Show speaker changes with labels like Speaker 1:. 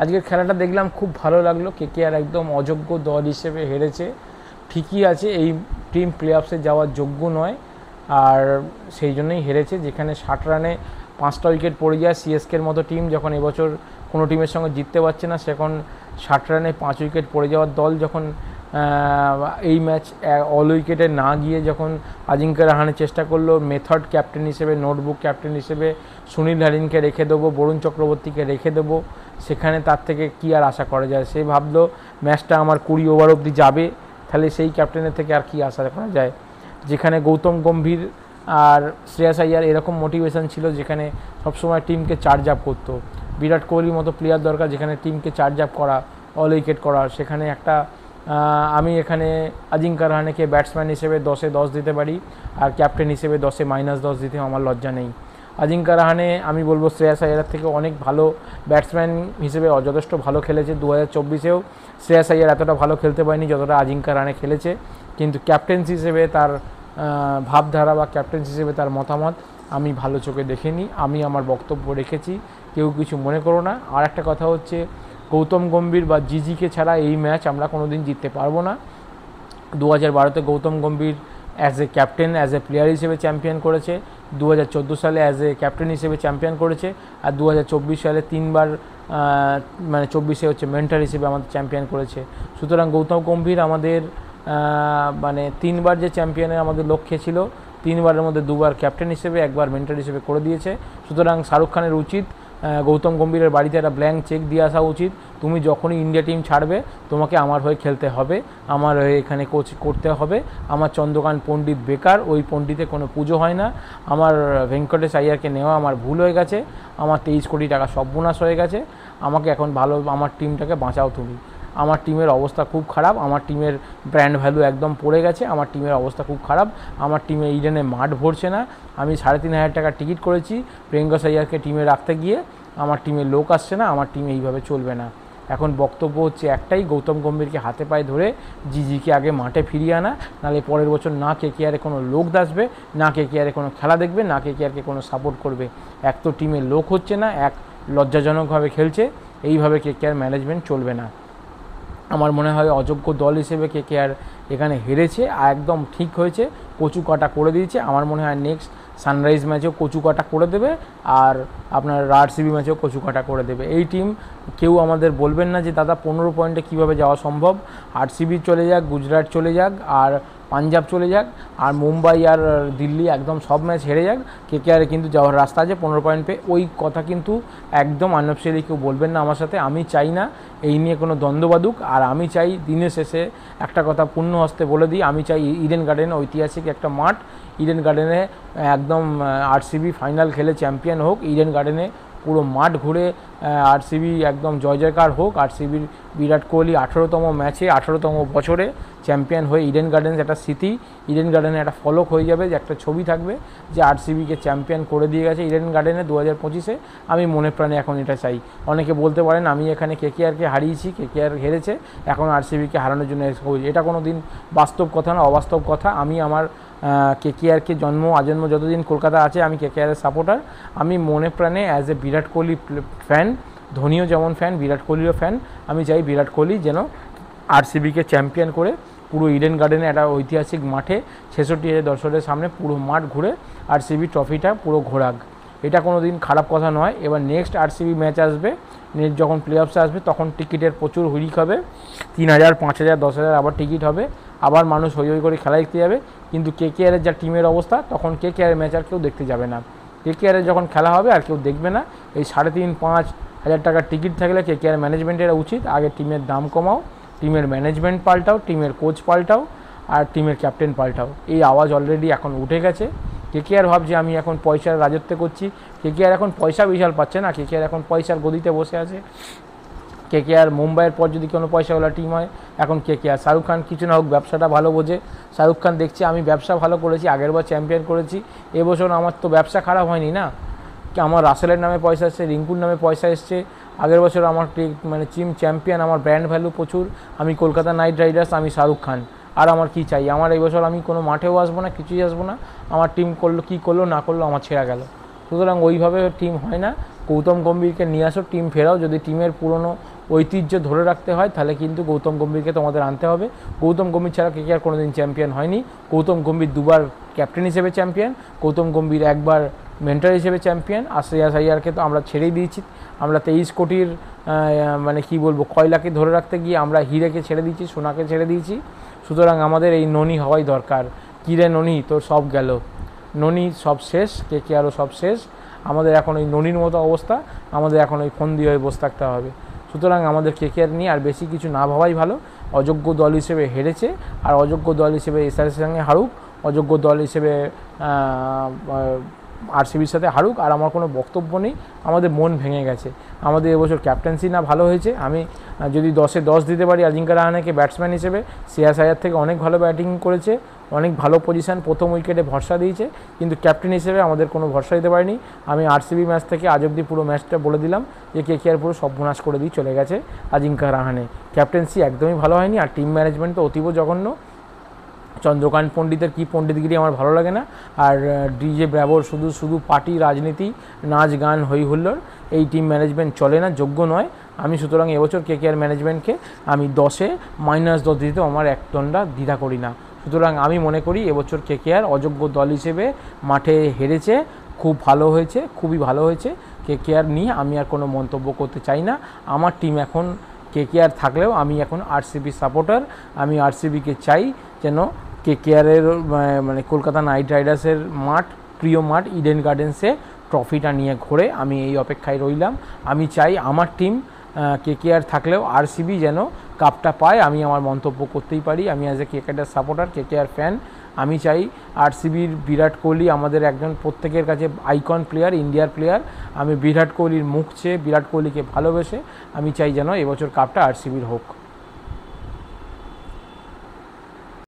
Speaker 1: আজকের খেলাটা দেখলাম, খুব ভালো লাগলো। কেকেআর একদম অযোগ্য দল হিসেবে হেরেছে, ঠিকই আছে, এই টিম প্লে অফসে যাওয়ার যোগ্য নয়, আর সেই জন্যই হেরেছে। যেখানে 60 রানে 5টা উইকেট পড়ে যায় সিএসকের মতো টিম, যখন এবছর কোনো টিমের সঙ্গে জিততে পারছে না, সেখন 60 রানে 5 উইকেট পড়ে যাওয়ার দল যখন এই ম্যাচ অল উইকেটে না গিয়ে যখন আজিঙ্ক্য রাহানে চেষ্টা করলো মেথড ক্যাপ্টেন হিসেবে, নোটবুক ক্যাপ্টেন হিসেবে সুনীল নারিনকে রেখে দেবো, বরুণ চক্রবর্তীকে রেখে দেবো, সেখানে তার থেকে কী আর আশা করা যায়। সে ভাবলো ম্যাচটা আমার 20 ওভার অবধি যাবে, তাহলে সেই ক্যাপ্টেনের থেকে আর কী আশা করা যায়। যেখানে গৌতম গম্ভীর আর শ্রেয়াস আইয়ার এরকম মোটিভেশন ছিল, যেখানে সবসময় টিমকে চার্জ আপ করতো। বিরাট কোহলির মতো প্লেয়ার দরকার, যেখানে টিমকে চার্জ আপ করা, অল উইকেট করার। সেখানে একটা আমি এখানে আজিঙ্ক্য রাহানেকে ব্যাটসম্যান হিসেবে 10-এ 10 দিতে পারি, আর ক্যাপ্টেন হিসেবে 10-এ -10 দিতে আমার লজ্জা নেই। আজিঙ্ক্য রাহানে আমি বলবো শ্রেয়াস আইয়ারের থেকে অনেক ভালো ব্যাটসম্যান হিসেবে যথেষ্ট ভালো খেলেছে। 2024-এও শ্রেয়াস আইয়ার এতটা ভালো খেলতে পারেনি যতটা আজিঙ্ক্য রাহানে খেলেছে, কিন্তু ক্যাপ্টেন্স হিসেবে তার ভাবধারা বা ক্যাপ্টেন্স হিসেবে তার মতামত আমি ভালো চোখে দেখিনি। আমি আমার বক্তব্য রেখেছি, কেউ কিছু মনে করো না। আর একটা কথা হচ্ছে, গৌতম গম্ভীর বা জিজিকে ছাড়া এই ম্যাচ আমরা কোনো দিন জিততে পারবো না। 2012-তে Gautam Gambhir as a captain, as a player হিসেবে চ্যাম্পিয়ন করেছে, 2014 সালে অ্যাজ এ ক্যাপ্টেন হিসেবে চ্যাম্পিয়ন করেছে, আর 2024 সালে 3বার মানে 24-এ হচ্ছে মেন্টর হিসেবে আমাদের চ্যাম্পিয়ন করেছে। সুতরাং গৌতম গম্ভীর আমাদের মানে 3বার যে চ্যাম্পিয়নের আমাদের লক্ষ্যে ছিল, 3বারের মধ্যে 2বার ক্যাপ্টেন হিসেবে, 1বার মেন্টর হিসেবে করে দিয়েছে। সুতরাং শাহরুখ খানের উচিত গৌতম গম্ভীরের বাড়িতে একটা ব্ল্যাঙ্ক চেক দিয়ে আসা উচিত। তুমি যখনই ইন্ডিয়া টিম ছাড়বে, তোমাকে আমার হয়ে খেলতে হবে, আমার হয়ে এখানে কোচ করতে হবে। আমার চন্দ্রকান্ত পণ্ডিত বেকার, ওই পণ্ডিতে কোনো পুজো হয় না। আমার ভেঙ্কটেশ আইয়ারকে নেওয়া আমার ভুল হয়ে গেছে, আমার 23 কোটি টাকা সর্বনাশ হয়ে গেছে। আমাকে এখন ভালো, আমার টিমটাকে বাঁচাও তুমি। আমার টিমের অবস্থা খুব খারাপ, আমার টিমের ব্র্যান্ড ভ্যালু একদম পড়ে গেছে, আমার টিমের অবস্থা খুব খারাপ, আমার টিমে ইডেনে মাঠ ভরছে না। আমি 3,500 টাকার টিকিট করেছি প্রিয়াঙ্কা আইয়ারকে টিমে রাখতে গিয়ে, আমার টিমে লোক আসছে না, আমার টিমে এইভাবে চলবে না। এখন বক্তব্য হচ্ছে একটাই, গৌতম গম্ভীরকে হাতে পায়ে ধরে জিজিকে আগে মাঠে ফিরিয়ে আনা, নাহলে পরের বছর না কেকেআরে কোনো লোক আসবে, না কেকেআরে কোনো খেলা দেখবে, না কেকেআরকে কোনো সাপোর্ট করবে। এক তো টিমে লোক হচ্ছে না, এক লজ্জাজনকভাবে খেলছে, এইভাবে কেকেআর ম্যানেজমেন্ট চলবে না। আমার মনে হয় অযোগ্য দল হিসেবে কেকেআর এখানে হেরেছে, আর একদম ঠিক হয়েছে, কচু কাটা করে দিয়েছে। আমার মনে হয় নেক্সট সানরাইজ ম্যাচেও কচু কাটা করে দেবে, আর আপনার আরসিবি ম্যাচেও কচু কাটা করে দেবে। এই টিম কেউ আমাদের বলবেন না যে দাদা 15 পয়েন্টে কীভাবে যাওয়া সম্ভব। আরসিবি চলে যাক, গুজরাট চলে যাক, আর পাঞ্জাব চলে যাক, আর মুম্বাই আর দিল্লি একদম সব ম্যাচ হেরে যাক, কেকেআরে কিন্তু যাওয়ার রাস্তা আছে 15 পয়েন্ট পেয়ে। ওই কথা কিন্তু একদম আনঅফিশিয়ালি কেউ বলবেন না আমার সাথে। আমি চাই না এই নিয়ে কোনো দ্বন্দ্ব বাঁধুক, আর আমি চাই দিনের শেষে একটা কথা পূর্ণ হস্তে বলে দিই, আমি চাই ইডেন গার্ডেনে ঐতিহাসিক একটা মাঠ, ইডেন গার্ডেনে একদম আরসিবি ফাইনাল খেলে চ্যাম্পিয়ন হোক, ইডেন গার্ডেনে পুরো মাঠ ঘুরে আরসিবি একদম জয় জয়কার হোক। আরসিবির বিরাট কোহলি 18তম ম্যাচে 18তম বছরে চ্যাম্পিয়ন হয়ে ইডেন গার্ডেন্স একটা স্মৃতি, ইডেন গার্ডেনে একটা ফলক হয়ে যাবে, যে একটা ছবি থাকবে যে আরসিবিকে চ্যাম্পিয়ন করে দিয়ে গেছে ইডেন গার্ডেনে 2025-এ। আমি মনে প্রাণে এখন এটা চাই। অনেকে বলতে পারেন আমি এখানে কেকেআরকে হারিয়েছি, কেকেআর হেরেছে, এখন আরসিবিকে হারানোর জন্য এটা কোনো দিন বাস্তব কথা না, অবাস্তব কথা। আমি আমার কেকেআরকে জন্ম আজন্ম যতদিন কলকাতা আছে, আমি কেকেআরের সাপোর্টার। আমি মনে প্রাণে as a Virat Kohli fan, ধোনিও যেমন ফ্যান, বিরাট কোহলিও ফ্যান। আমি চাই বিরাট কোহলি যেন আরসিবিকে চ্যাম্পিয়ন করে পুরো ইডেন গার্ডেনে একটা ঐতিহাসিক মাঠে 66,000 দর্শকের সামনে পুরো মাঠ ঘুরে আরসিবি ট্রফিটা পুরো ঘোরাক। এটা কোনো দিন খারাপ কথা নয়। এবার নেক্সট আরসিবি ম্যাচ আসবে, নেক্সট যখন প্লে অফসে আসবে, তখন টিকিটের প্রচুর হুড়িক হবে, 3,000, 5,000, 10,000 আবার টিকিট হবে, আবার মানুষ হই হই করে খেলা দেখতে যাবে। কিন্তু কেকেআরের যা টিমের অবস্থা, তখন কেকেআরের ম্যাচ আর কেউ দেখতে যাবে না। কেকেআরের যখন খেলা হবে আর কেউ দেখবে না। এই 3,500-5,000 টাকার টিকিট থাকলে কেকেআর ম্যানেজমেন্টের উচিত আগে টিমের দাম কমাও, টিমের ম্যানেজমেন্ট পাল্টাও, টিমের কোচ পাল্টাও, আর টিমের ক্যাপ্টেন পাল্টাও। এই আওয়াজ অলরেডি এখন উঠে গেছে। কেকেআর ভাবছে আমি এখন পয়সার রাজত্ব করছি। কেকেআর এখন পয়সা বিশাল পাচ্ছে না, কেকেআর এখন পয়সার গদিতে বসে আছে। কেকেআর মুম্বাইয়ের পর যদি কোনো পয়সাওয়ালা টিম হয়, এখন কেকেআর। শাহরুখ খান কিছু না হোক ব্যবসাটা ভালো বোঝে। শাহরুখ খান দেখছে আমি ব্যবসা ভালো করেছি, আগেরবার চ্যাম্পিয়ন করেছি, এবছর আমার তো ব্যবসা খারাপ হয়নি না। আমার রাসেলের নামে পয়সা এসছে, রিঙ্কুর নামে পয়সা এসছে, আগের বছর আমার মানে টিম চ্যাম্পিয়ন, আমার ব্র্যান্ড ভ্যালু প্রচুর, আমি কলকাতা নাইট রাইডার্স, আমি শাহরুখ খান। আর আমার কি চাই? আমার এই বছর আমি কোনো মাঠেও আসবো না, কিছুই আসবো না। আমার টিম করলো কী করলো না করলো আমার ছেড়া গেল। সুতরাং ওইভাবে টিম হয় না। গৌতম গম্ভীরকে নিয়ে আসো, টিম ফেরাও। যদি টিমের পুরনো ঐতিহ্য ধরে রাখতে হয় তাহলে কিন্তু গৌতম গম্ভীরকে তোমাদের আনতে হবে। গৌতম গম্ভীর ছাড়া কেকেআর কোনোদিন চ্যাম্পিয়ন হয়নি। গৌতম গম্ভীর দুবার ক্যাপ্টেন হিসেবে চ্যাম্পিয়ন, গৌতম গম্ভীর একবার মেন্টর হিসেবে চ্যাম্পিয়ন। আর শ্রেয়াস আইয়ারকে তো আমরা ছেড়েই দিয়েছি। আমরা 23 কোটির মানে কি বলবো কয়লাকে ধরে রাখতে গিয়ে আমরা হিরেকে ছেড়ে দিয়েছি, সোনাকে ছেড়ে দিয়েছি। সুতরাং আমাদের এই ননি হওয়াই দরকার। কিরে ননি, তোর সব গেল, ননি সব শেষ, কেকেআরও সব শেষ। আমাদের এখন ওই ননির মতো অবস্থা, আমাদের এখন ওই ফন্দি হয়ে বসে থাকতে হবে। সুতরাং আমাদের কেকেআর নিয়ে আর বেশি কিছু না ভাবাই ভালো। অযোগ্য দল হিসেবে হেরেছে, আর অযোগ্য দল হিসেবে এসআরএসের সঙ্গে হারুক, অযোগ্য দল হিসেবে আরসিবির সাথে হারুক, আর আমার কোনো বক্তব্য নেই। আমাদের মন ভেঙে গেছে। আমাদের এবছর ক্যাপ্টেন্সি না ভালো হয়েছে। আমি যদি 10-এ 10 দিতে পারি আজিঙ্কা রাহানেকে ব্যাটসম্যান হিসেবে, শ্রেয়াস আইয়ার থেকে অনেক ভালো ব্যাটিং করেছে, অনেক ভালো পজিশন, প্রথম উইকেটে ভরসা দিয়েছে, কিন্তু ক্যাপ্টেন হিসেবে আমাদের কোনো ভরসা দিতে পারিনি। আমি আরসিবি ম্যাচ থেকে আজ অবধি পুরো ম্যাচটা বলে দিলাম যে কেকেআর পুরো সর্বনাশ করে দিয়ে চলে গেছে আজিঙ্কা রাহানে। ক্যাপ্টেন্সি একদমই ভালো হয়নি, আর টিম ম্যানেজমেন্ট তো অতীব জঘন্য। চন্দ্রকান্ত পণ্ডিতের কি পণ্ডিতগিরি আমার ভালো লাগে না। আর ডিজে ব্র্যাভোর শুধু পার্টি, রাজনীতি, নাচ গান, হই হুল্লোড়, এই টিম ম্যানেজমেন্ট চলে না, যোগ্য নয়। আমি সুতরাং এবছর কেকেআর ম্যানেজমেন্টকে আমি 10-এ -10 দিতেও আমার এক টন্ডা দ্বিধা করি না। সুতরাং আমি মনে করি এবছর কেকেআর অযোগ্য দল হিসেবে মাঠে হেরেছে, খুব ভালো হয়েছে, খুবই ভালো হয়েছে। কেকেআর নিয়ে আমি আর কোনো মন্তব্য করতে চাই না। আমার টিম এখন কেকেআর থাকলেও আমি এখন আরসিবি সাপোর্টার। আমি আরসিবিকে চাই যেন কেকেআরের মানে কলকাতা নাইট রাইডার্সের মাঠ, প্রিয় মাঠ ইডেন গার্ডেন্সে ট্রফিটা নিয়ে ঘোরে। আমি এই অপেক্ষায় রইলাম। আমি চাই আমার টিম কেকেআর থাকলেও আরসিবি যেন কাপটা পায়। আমি আমার মন্তব্য করতেই পারি। আমি as a KKR supporter, KKR fan, আমি চাই আরসিবির বিরাট কোহলি আমাদের একজন প্রত্যেকের কাছে আইকন প্লেয়ার, ইন্ডিয়ার প্লেয়ার। আমি বিরাট কোহলির মুখ চেয়ে, বিরাট কোহলিকে ভালোবেসে আমি চাই যেন এবছর কাপটা আরসিবির হোক।